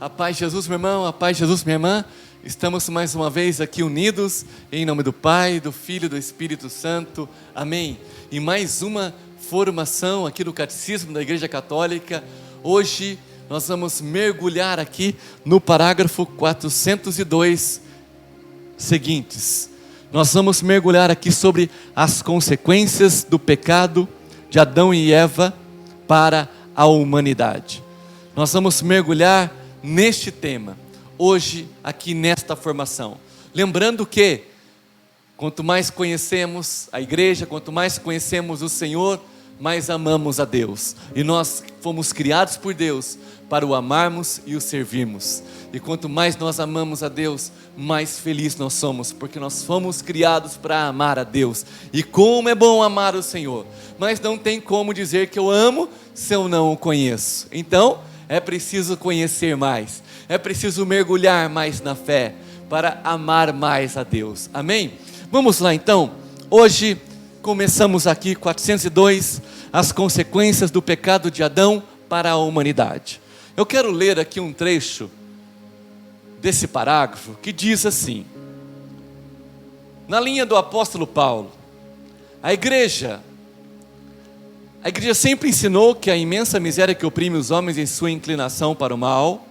A paz de Jesus, meu irmão, a paz de Jesus, minha irmã. Estamos mais uma vez aqui unidos, em nome do Pai, do Filho e do Espírito Santo. Amém. E mais uma formação aqui do Catecismo da Igreja Católica. Hoje nós vamos mergulhar aqui no parágrafo 402 seguintes. Nós vamos mergulhar aqui sobre as consequências do pecado de Adão e Eva para a humanidade. Nós vamos mergulhar neste tema, hoje, aqui nesta formação. Lembrando que, quanto mais conhecemos a igreja, quanto mais conhecemos o Senhor, mais amamos a Deus. E nós fomos criados por Deus para o amarmos e o servirmos. E quanto mais nós amamos a Deus, mais felizes nós somos, porque nós fomos criados para amar a Deus. E como é bom amar o Senhor, mas não tem como dizer que eu amo se eu não o conheço. Então, é preciso conhecer mais, é preciso mergulhar mais na fé, para amar mais a Deus, amém? Vamos lá então, hoje começamos aqui 402, as consequências do pecado de Adão para a humanidade. Eu quero ler aqui um trecho desse parágrafo, que diz assim, na linha do apóstolo Paulo, a igreja sempre ensinou que a imensa miséria que oprime os homens em sua inclinação para o mal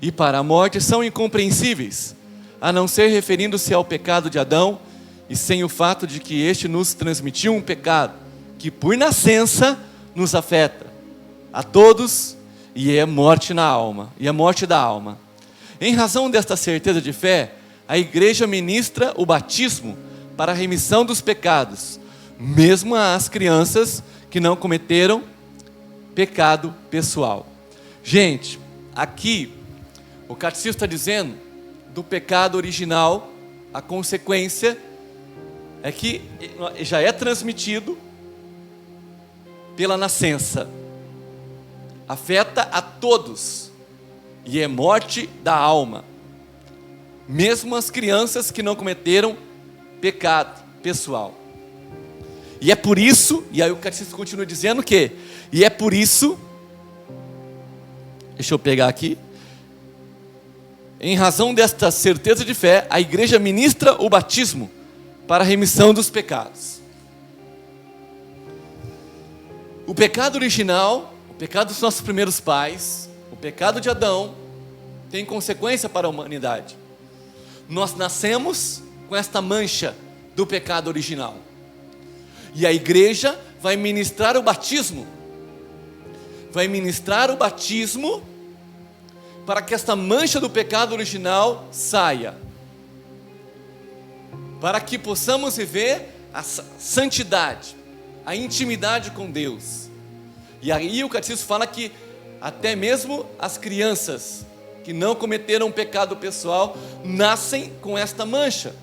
e para a morte são incompreensíveis, a não ser referindo-se ao pecado de Adão e sem o fato de que este nos transmitiu um pecado que por nascença nos afeta a todos e é morte na alma, e a morte da alma. Em razão desta certeza de fé, a igreja ministra o batismo para a remissão dos pecados, mesmo às crianças que não cometeram pecado pessoal. Gente, aqui o catecismo está dizendo do pecado original, a consequência é que já é transmitido pela nascença, afeta a todos e é morte da alma, mesmo as crianças que não cometeram pecado pessoal. E é por isso, e aí o catecismo continua dizendo que, e é por isso, deixa eu pegar aqui, em razão desta certeza de fé, a igreja ministra o batismo para a remissão dos pecados. O pecado original, o pecado dos nossos primeiros pais, o pecado de Adão, tem consequência para a humanidade. Nós nascemos com esta mancha do pecado original. E a igreja vai ministrar o batismo. Vai ministrar o batismo para que esta mancha do pecado original saia. Para que possamos viver a santidade, a intimidade com Deus. E aí o catecismo fala que até mesmo as crianças que não cometeram pecado pessoal nascem com esta mancha.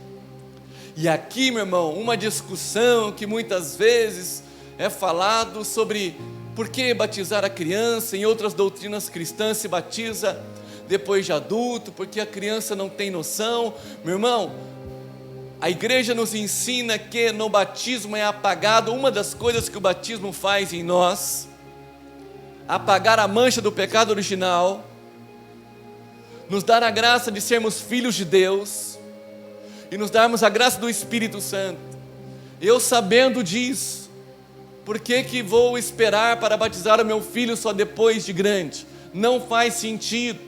E aqui, meu irmão, uma discussão que muitas vezes é falado sobre por que batizar a criança. Em outras doutrinas cristãs se batiza depois de adulto, porque a criança não tem noção. Meu irmão, a igreja nos ensina que no batismo é apagado, uma das coisas que o batismo faz em nós, apagar a mancha do pecado original, nos dar a graça de sermos filhos de Deus, e nos darmos a graça do Espírito Santo. Eu sabendo disso, por que vou esperar para batizar o meu filho só depois de grande? Não faz sentido.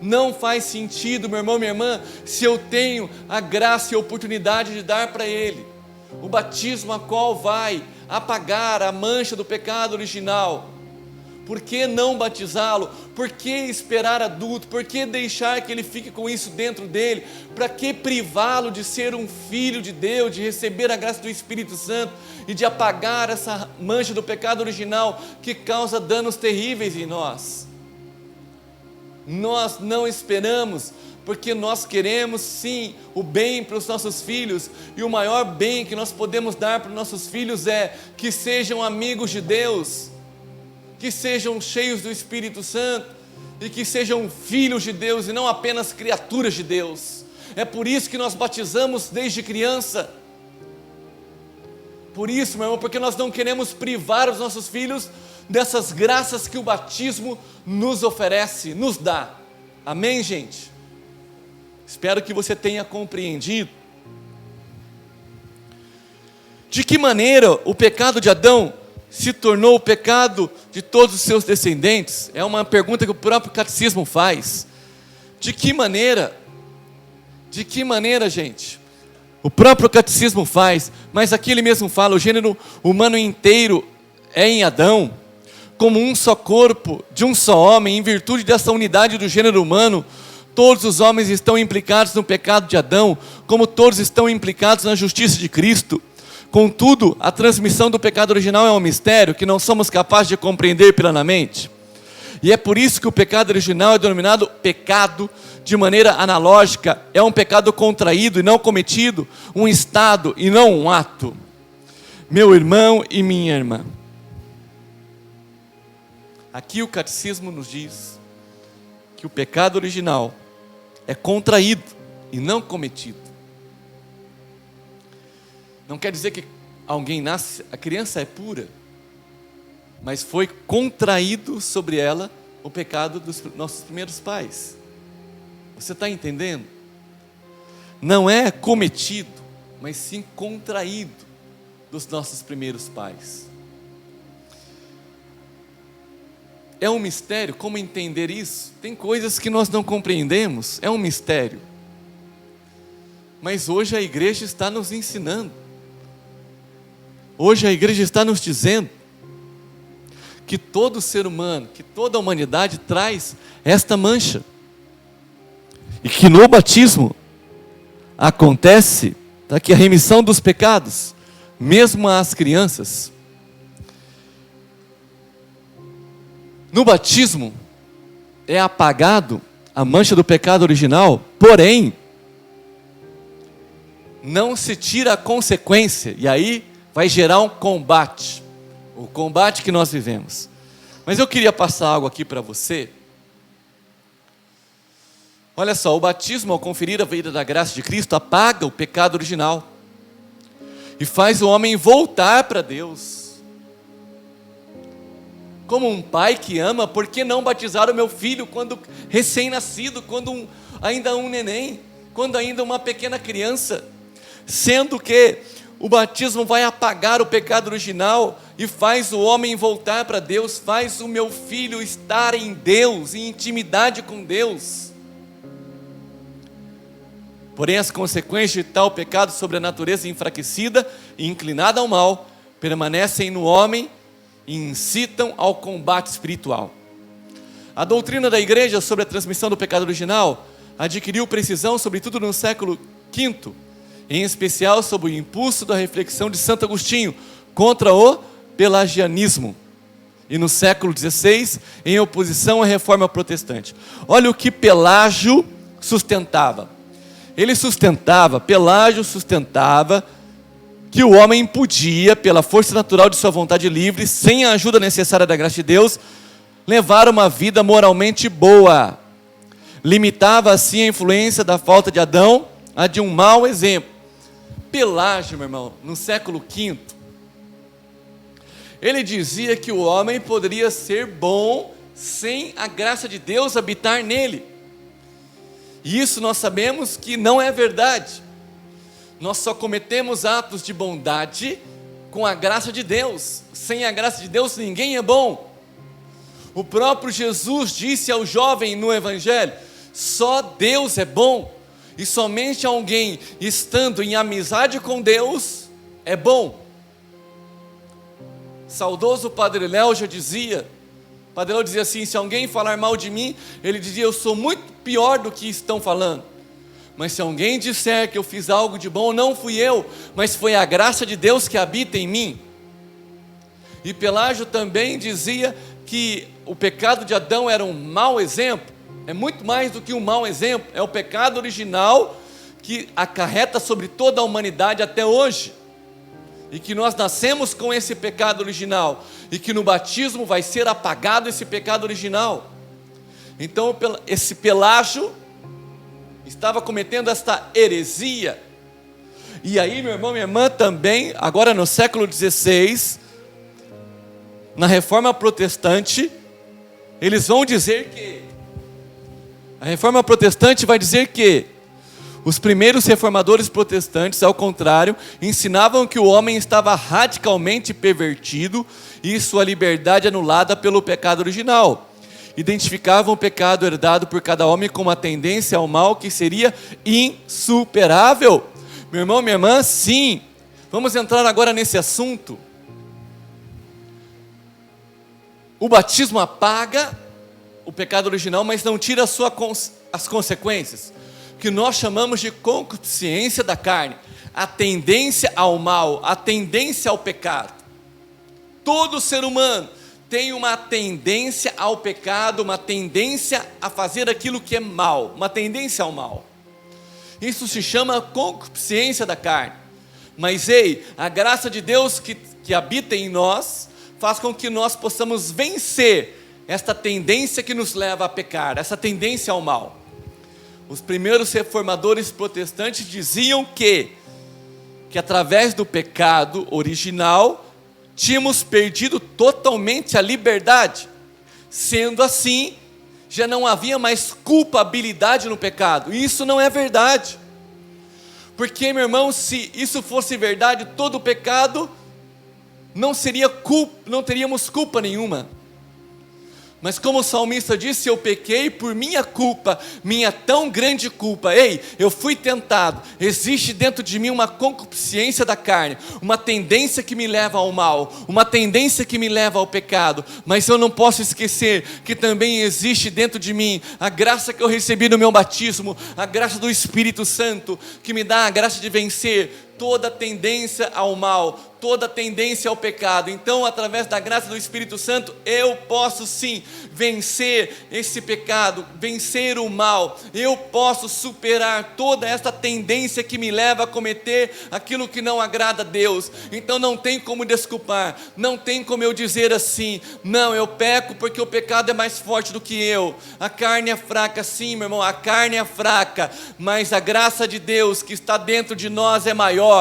Não faz sentido, meu irmão, minha irmã, se eu tenho a graça e a oportunidade de dar para ele o batismo a qual vai apagar a mancha do pecado original. Por que não batizá-lo? Por que esperar adulto? Por que deixar que ele fique com isso dentro dele? Para que privá-lo de ser um filho de Deus, de receber a graça do Espírito Santo e de apagar essa mancha do pecado original que causa danos terríveis em nós? Nós não esperamos, porque nós queremos sim o bem para os nossos filhos, e o maior bem que nós podemos dar para os nossos filhos é que sejam amigos de Deus, que sejam cheios do Espírito Santo e que sejam filhos de Deus e não apenas criaturas de Deus. É por isso que nós batizamos desde criança. Por isso, meu irmão, porque nós não queremos privar os nossos filhos dessas graças que o batismo nos oferece, nos dá. Amém, gente? Espero que você tenha compreendido. De que maneira o pecado de Adão se tornou o pecado de todos os seus descendentes? É uma pergunta que o próprio catecismo faz. De que maneira, gente? O próprio catecismo faz, mas aqui ele mesmo fala, o gênero humano inteiro é em Adão, como um só corpo, de um só homem, em virtude dessa unidade do gênero humano, todos os homens estão implicados no pecado de Adão, como todos estão implicados na justiça de Cristo. Contudo, a transmissão do pecado original é um mistério que não somos capazes de compreender plenamente. E é por isso que o pecado original é denominado pecado de maneira analógica. É um pecado contraído e não cometido, um estado e não um ato. Meu irmão e minha irmã, aqui o catecismo nos diz que o pecado original é contraído e não cometido. Não quer dizer que alguém nasce, a criança é pura, mas foi contraído sobre ela o pecado dos nossos primeiros pais. Você está entendendo? Não é cometido, mas sim contraído dos nossos primeiros pais. É um mistério, como entender isso? Tem coisas que nós não compreendemos, é um mistério. Mas hoje a igreja está nos ensinando. Hoje a igreja está nos dizendo que todo ser humano, que toda a humanidade traz esta mancha. E que no batismo acontece que a remissão dos pecados, mesmo às crianças. No batismo é apagado a mancha do pecado original, porém, não se tira a consequência, e aí vai gerar um combate, o combate que nós vivemos. Mas eu queria passar algo aqui para você. Olha só, o batismo, ao conferir a vida da graça de Cristo, apaga o pecado original e faz o homem voltar para Deus. Como um pai que ama, por que não batizar o meu filho quando recém-nascido, quando ainda um neném, quando ainda uma pequena criança, sendo que o batismo vai apagar o pecado original e faz o homem voltar para Deus, faz o meu filho estar em Deus, em intimidade com Deus. Porém, as consequências de tal pecado sobre a natureza enfraquecida e inclinada ao mal permanecem no homem e incitam ao combate espiritual. A doutrina da igreja sobre a transmissão do pecado original adquiriu precisão, sobretudo no século V, em especial sob o impulso da reflexão de Santo Agostinho contra o pelagianismo, e no século XVI, em oposição à reforma protestante. Olha o que Pelágio sustentava. Pelágio sustentava que o homem podia, pela força natural de sua vontade livre, sem a ajuda necessária da graça de Deus, levar uma vida moralmente boa. Limitava assim a influência da falta de Adão a de um mau exemplo. Pelágio, meu irmão, no século V, ele dizia que o homem poderia ser bom sem a graça de Deus habitar nele. E isso nós sabemos que não é verdade. Nós só cometemos atos de bondade com a graça de Deus. Sem a graça de Deus ninguém é bom. O próprio Jesus disse ao jovem no Evangelho: só Deus é bom. E somente alguém estando em amizade com Deus é bom. Saudoso Padre Léo já dizia, Padre Léo dizia assim: se alguém falar mal de mim, ele dizia: eu sou muito pior do que estão falando. Mas se alguém disser que eu fiz algo de bom, não fui eu, mas foi a graça de Deus que habita em mim. E Pelágio também dizia que o pecado de Adão era um mau exemplo. É muito mais do que um mau exemplo, é o pecado original que acarreta sobre toda a humanidade até hoje. E que nós nascemos com esse pecado original, e que no batismo vai ser apagado esse pecado original. Então esse Pelágio estava cometendo esta heresia. E aí, meu irmão, minha irmã, também, agora no século XVI, na Reforma Protestante, eles vão dizer que a Reforma Protestante vai dizer que os primeiros reformadores protestantes, ao contrário, ensinavam que o homem estava radicalmente pervertido e sua liberdade anulada pelo pecado original. Identificavam o pecado herdado por cada homem com uma tendência ao mal que seria insuperável. Meu irmão, minha irmã, sim. Vamos entrar agora nesse assunto. O batismo apaga o pecado original, mas não tira as consequências, que nós chamamos de concupiscência da carne, a tendência ao mal, a tendência ao pecado. Todo ser humano tem uma tendência ao pecado, uma tendência a fazer aquilo que é mal, uma tendência ao mal. Isso se chama concupiscência da carne. Mas ei, a graça de Deus que habita em nós, faz com que nós possamos vencer esta tendência que nos leva a pecar, essa tendência ao mal. Os primeiros reformadores protestantes diziam que através do pecado original, tínhamos perdido totalmente a liberdade. Sendo assim, já não havia mais culpabilidade no pecado. E isso não é verdade. Porque, meu irmão, se isso fosse verdade, todo pecado não teríamos culpa nenhuma. Mas como o salmista disse, eu pequei por minha culpa, minha tão grande culpa. Ei, eu fui tentado. Existe dentro de mim uma concupiscência da carne, uma tendência que me leva ao mal, uma tendência que me leva ao pecado. Mas eu não posso esquecer que também existe dentro de mim a graça que eu recebi no meu batismo, a graça do Espírito Santo, que me dá a graça de vencer toda tendência ao mal, toda tendência ao pecado. Então, através da graça do Espírito Santo, eu posso sim vencer esse pecado, vencer o mal. Eu posso superar toda esta tendência que me leva a cometer aquilo que não agrada a Deus. Então não tem como desculpar, não tem como eu dizer assim, não, eu peco porque o pecado é mais forte do que eu. A carne é fraca, sim, meu irmão, a carne é fraca, mas a graça de Deus que está dentro de nós é maior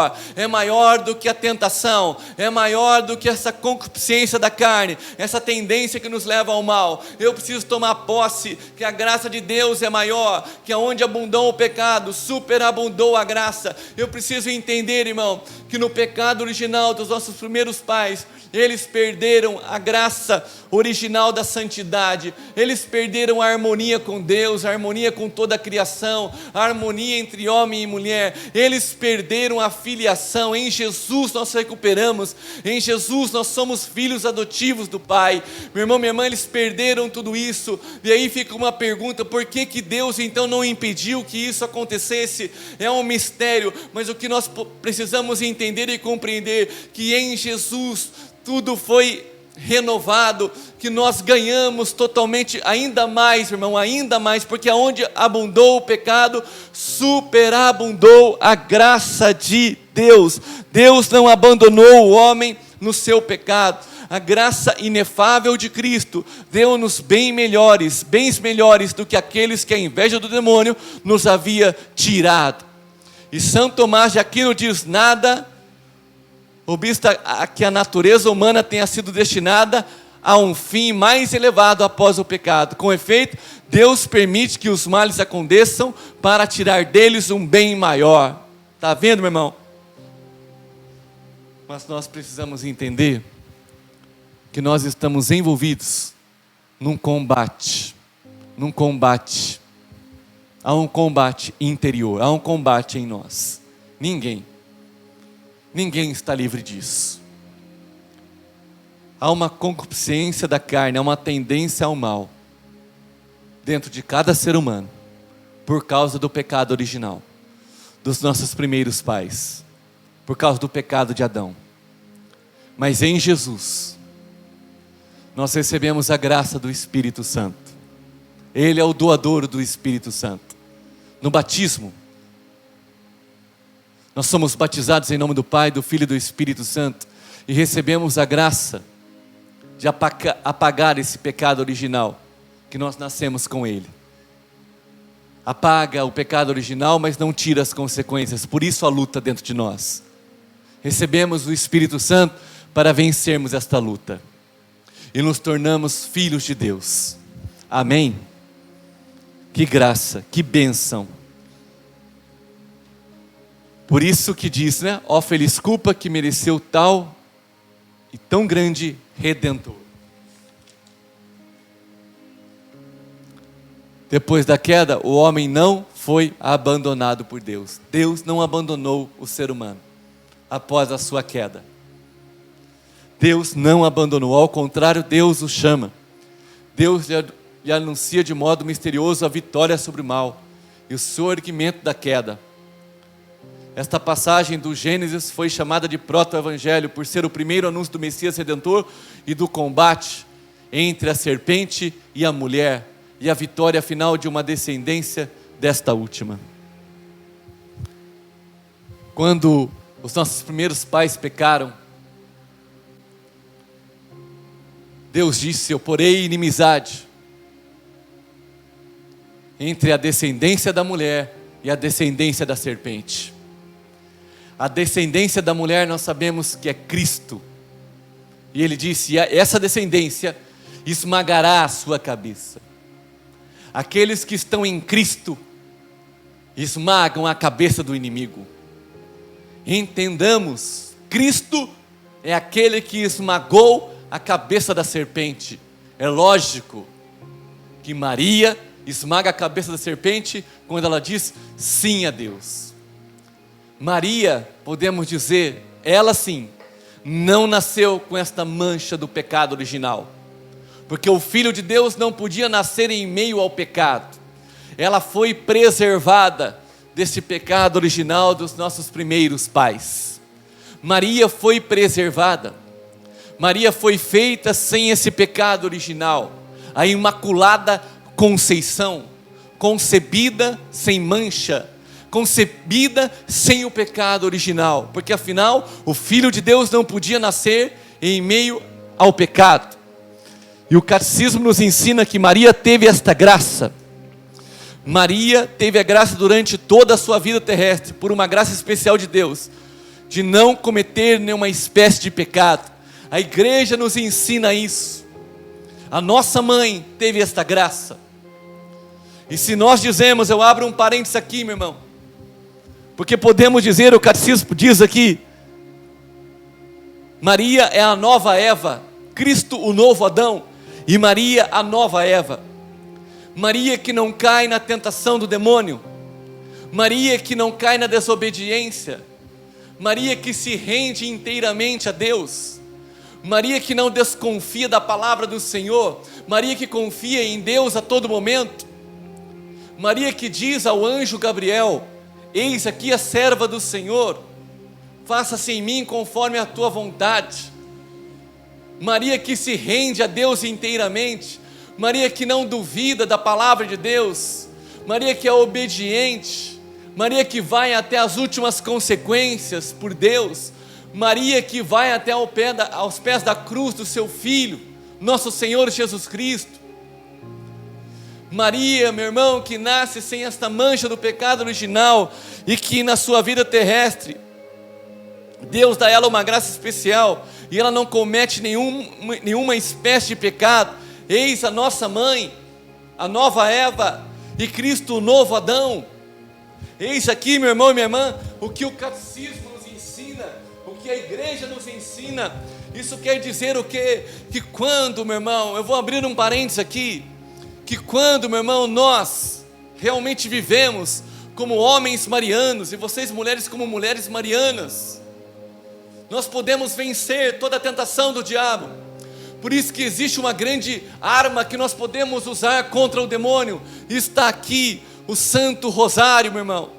do que a tentação, é maior do que essa concupiscência da carne, essa tendência que nos leva ao mal. Eu preciso tomar posse que a graça de Deus é maior, que aonde abundou o pecado, superabundou a graça. Eu preciso entender, irmão, que no pecado original dos nossos primeiros pais, eles perderam a graça original da santidade, eles perderam a harmonia com Deus, a harmonia com toda a criação, a harmonia entre homem e mulher, eles perderam a filiação. Em Jesus nós recuperamos, em Jesus nós somos filhos adotivos do Pai. Meu irmão, minha irmã, eles perderam tudo isso, e aí fica uma pergunta: por que Deus então não impediu que isso acontecesse? É um mistério, mas o que nós precisamos entender e compreender, que em Jesus tudo foi renovado, que nós ganhamos totalmente, ainda mais, irmão, ainda mais, porque aonde abundou o pecado, superabundou a graça de Deus. Deus não abandonou o homem no seu pecado. A graça inefável de Cristo deu-nos bens melhores do que aqueles que a inveja do demônio nos havia tirado. E São Tomás de Aquino diz: nada obsta a que a natureza humana tenha sido destinada a um fim mais elevado após o pecado. Com efeito, Deus permite que os males aconteçam para tirar deles um bem maior. Está vendo, meu irmão? Mas nós precisamos entender que nós estamos envolvidos num combate. Há um combate interior, há um combate em nós. Ninguém está livre disso. Há uma concupiscência da carne, há uma tendência ao mal dentro de cada ser humano, por causa do pecado original dos nossos primeiros pais, por causa do pecado de Adão. Mas em Jesus nós recebemos a graça do Espírito Santo. Ele é o doador do Espírito Santo. No batismo, nós somos batizados em nome do Pai, do Filho e do Espírito Santo, e recebemos a graça de apagar esse pecado original, que nós nascemos com ele. Apaga o pecado original, mas não tira as consequências. Por isso a luta dentro de nós. Recebemos o Espírito Santo para vencermos esta luta. e nos tornamos filhos de Deus. Amém? Que graça, que bênção. Por isso que diz, né? Ó feliz culpa que mereceu tal e tão grande Redentor. Depois da queda, o homem não foi abandonado por Deus. Deus não abandonou o ser humano após a sua queda. Deus não abandonou, ao contrário, Deus o chama. Deus lhe anuncia de modo misterioso a vitória sobre o mal e o seu erguimento da queda. Esta passagem do Gênesis foi chamada de proto-evangelho por ser o primeiro anúncio do Messias Redentor e do combate entre a serpente e a mulher, e a vitória final de uma descendência desta última. Quando os nossos primeiros pais pecaram, Deus disse: eu porei inimizade entre a descendência da mulher e a descendência da serpente. A descendência da mulher nós sabemos que é Cristo. E ele disse: essa descendência esmagará a sua cabeça. Aqueles que estão em Cristo esmagam a cabeça do inimigo. Entendamos, Cristo é aquele que esmagou a cabeça da serpente. É lógico que Maria esmaga a cabeça da serpente quando ela diz sim a Deus. Maria, podemos dizer, ela sim, não nasceu com esta mancha do pecado original. Porque o Filho de Deus não podia nascer em meio ao pecado. Ela foi preservada desse pecado original dos nossos primeiros pais. Maria foi preservada. Maria foi feita sem esse pecado original. A Imaculada Conceição, concebida sem mancha, concebida sem o pecado original. Porque afinal, o Filho de Deus não podia nascer em meio ao pecado. E o catecismo nos ensina que Maria teve esta graça. Maria teve a graça durante toda a sua vida terrestre, por uma graça especial de Deus, de não cometer nenhuma espécie de pecado. A igreja nos ensina isso. A nossa mãe teve esta graça. E se nós dizemos, eu abro um parênteses aqui, meu irmão, porque podemos dizer, o catecismo diz aqui, Maria é a nova Eva, Cristo o novo Adão, e Maria a nova Eva. Maria que não cai na tentação do demônio, Maria que não cai na desobediência, Maria que se rende inteiramente a Deus, Maria que não desconfia da palavra do Senhor, Maria que confia em Deus a todo momento, Maria que diz ao anjo Gabriel: eis aqui a serva do Senhor, faça-se em mim conforme a tua vontade. Maria que se rende a Deus inteiramente, Maria que não duvida da palavra de Deus, Maria que é obediente, Maria que vai até as últimas consequências por Deus, Maria que vai até aos pés da cruz do seu Filho, nosso Senhor Jesus Cristo. Maria, meu irmão, que nasce sem esta mancha do pecado original e que na sua vida terrestre Deus dá a ela uma graça especial e ela não comete nenhuma espécie de pecado. Eis a nossa mãe, a nova Eva e Cristo o novo Adão. Eis aqui, meu irmão e minha irmã, o que o catecismo nos ensina, o que a igreja nos ensina. Isso quer dizer o quê? Que quando, meu irmão, eu vou abrir um parênteses aqui, que quando, meu irmão, nós realmente vivemos como homens marianos, e vocês mulheres como mulheres marianas, nós podemos vencer toda a tentação do diabo. Por isso que existe uma grande arma que nós podemos usar contra o demônio. Está aqui o Santo Rosário, meu irmão.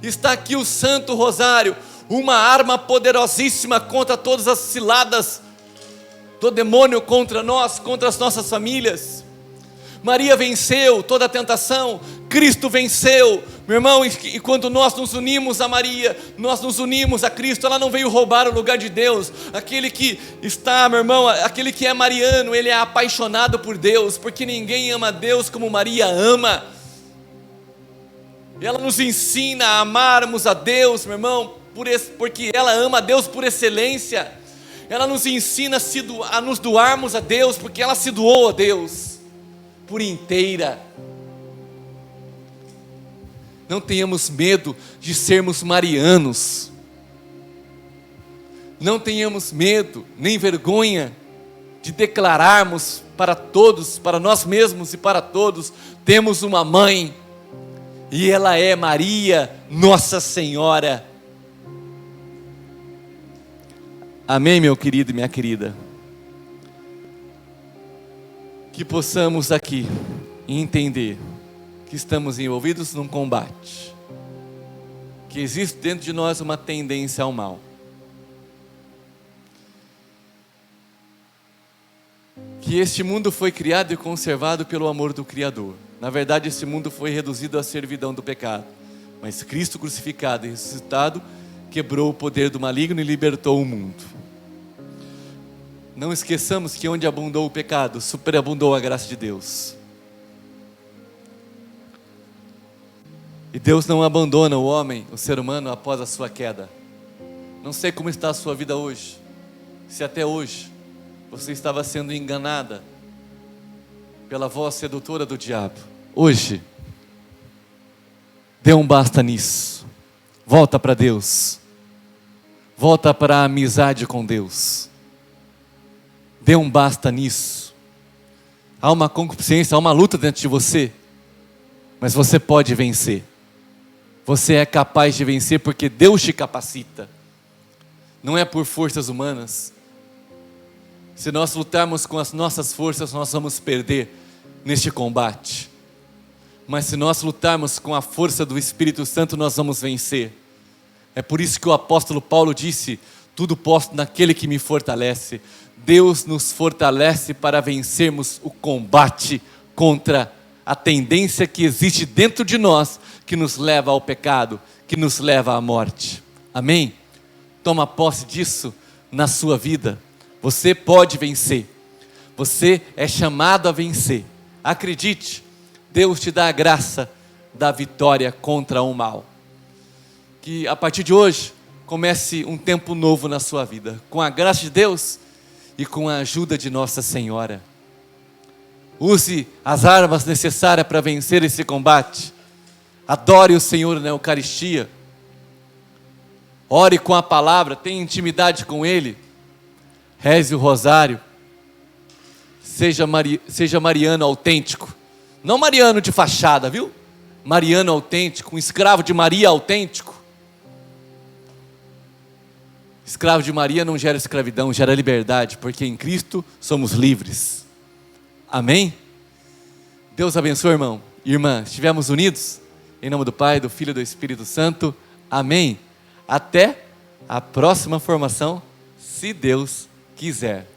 Está aqui o Santo Rosário, uma arma poderosíssima contra todas as ciladas do demônio contra nós, contra as nossas famílias. Maria venceu toda a tentação, Cristo venceu, meu irmão, e quando nós nos unimos a Maria, nós nos unimos a Cristo. Ela não veio roubar o lugar de Deus. Aquele que está, meu irmão, aquele que é mariano, ele é apaixonado por Deus, porque ninguém ama Deus como Maria ama. Ela nos ensina a amarmos a Deus, meu irmão, porque ela ama a Deus por excelência. ela nos ensina a nos doarmos a Deus, porque ela se doou a Deus por inteira. Não tenhamos medo de sermos marianos. Não tenhamos medo, nem vergonha de declararmos para todos, para nós mesmos e para todos, temos uma mãe, e ela é Maria, Nossa Senhora. Amém, meu querido e minha querida? Que possamos aqui entender que estamos envolvidos num combate, que existe dentro de nós uma tendência ao mal, que este mundo foi criado e conservado pelo amor do Criador. Na verdade, esse mundo foi reduzido à servidão do pecado, mas Cristo crucificado e ressuscitado quebrou o poder do maligno e libertou o mundo. Não esqueçamos que onde abundou o pecado, superabundou a graça de Deus. E Deus não abandona o homem, o ser humano, após a sua queda. Não sei como está a sua vida hoje, se até hoje você estava sendo enganada pela voz sedutora do diabo. Hoje, dê um basta nisso. Volta para Deus. Volta para a amizade com Deus. Dê um basta nisso. Há uma concupiscência, há uma luta dentro de você, mas você pode vencer. Você é capaz de vencer porque Deus te capacita. Não é por forças humanas. Se nós lutarmos com as nossas forças, nós vamos perder neste combate. Mas se nós lutarmos com a força do Espírito Santo, nós vamos vencer. É por isso que o apóstolo Paulo disse: tudo posso naquele que me fortalece. Deus nos fortalece para vencermos o combate contra a tendência que existe dentro de nós, que nos leva ao pecado, que nos leva à morte. Amém? Toma posse disso na sua vida. Você pode vencer. Você é chamado a vencer. Acredite, Deus te dá a graça da vitória contra o mal. Que a partir de hoje comece um tempo novo na sua vida, com a graça de Deus e com a ajuda de Nossa Senhora. Use as armas necessárias para vencer esse combate. Adore o Senhor na Eucaristia. Ore com a palavra, tenha intimidade com Ele. Reze o rosário. Seja mariano autêntico. Não mariano de fachada, viu? Mariano autêntico, um escravo de Maria autêntico. Escravo de Maria não gera escravidão, gera liberdade, porque em Cristo somos livres. Amém? Deus abençoe, irmão e irmã. Estivemos unidos, em nome do Pai, do Filho e do Espírito Santo. Amém. Até a próxima formação, se Deus quiser.